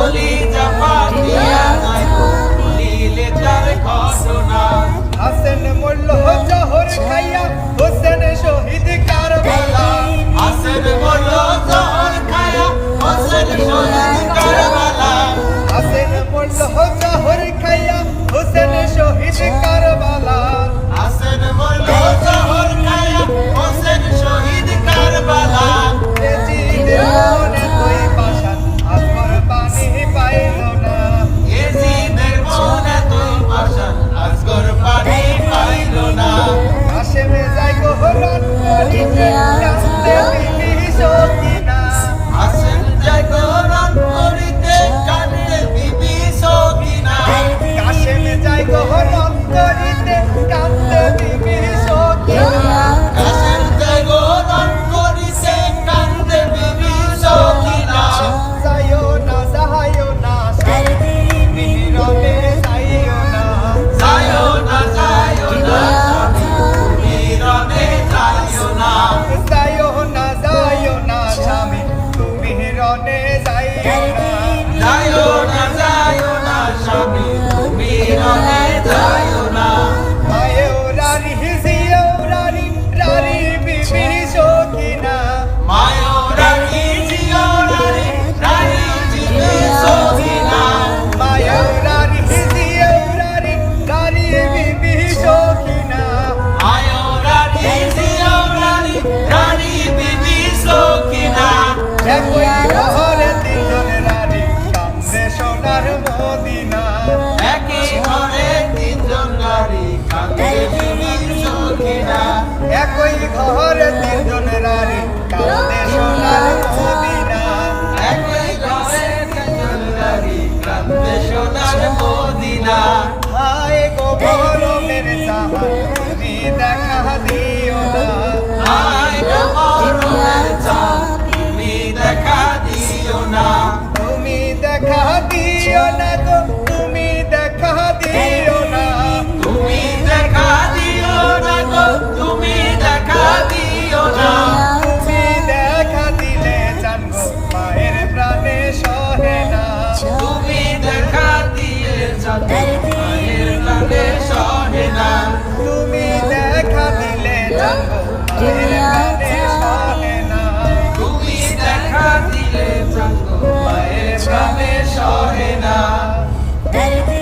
কলিজা ফাটিয়া যায় বলিলে তার ঘটনা। হাসেন মরল জহর খাইয়া হোসেন শহীদ কারবালা। হাসেন মরল জহর খায়া হোসেন শহীদ কারবালা। হাসেন মরল জহর খাইয়া হোসেন শহীদ কারবালা। হাসেন মরল জহর খায়া হোসেন শহীদ কারবালা। এজিদের মনে তুই পাশান আসর পানি পাইল না। এজিদের মনে তুই পাশান আসগর পানি পাইল না। কাশেমে যাই গোহরান করিতে কান্দে বিবি সকিনা। হাসেন যায় গরম করিতে কান্দে বিবি সকিনা। কাশেমে যাই গোহরান করিতে কান্দে বিবি সকিনা। হাসেন যায় গরম করিতে কান্দে বিবি সকিনা। যাইও না যাইও না মিহিরনে যাইও না। যাইও না যাইও না মিরনে যাইও না। যাইও না যাইও না স্বামী তুমি রনে যাইও না। যাইও না যাইও না স্বামী তুমি রনে যাইও না। মায়েও রারি জিও রারি রারি বিবি সকিনা। মায়ো রানী জিও রানী রানী জিবি সকিনা। মায়েও রারি জিও রারি রারি বিবি সকিনা। মায়ো রানী জিও রানী রানী বিবি সকিনা। একই ঘরে তিনজন রানী কান্দে সোনার মদিনা। একই ঘরে তিনজন নারী কাঁদে বিবি সকিনা। একই ঘরে তিনজন রানী কান্দে সোনার মদিনা। একই ঘরে তিনজন নারী কাঁদে সোনার মদিনা। হায় গো বরমের চাহার তুমি দেখা দিও না। হায় গো মরমের চাঁদ তুমি দেখা দিও না। তুমি দেখা দিও না গো তুমি দেখা দিও না। তুমি দেখা দিও না গো তুমি দেখা দিও না। তুমি দেখা দিলে জানবো মায়ের প্রাণে সহে না। তুমি দেখা দিয়ে যাবে মায়ের প্রাণে সহে না। তুমি দেখা দিলে জানবো মায়ের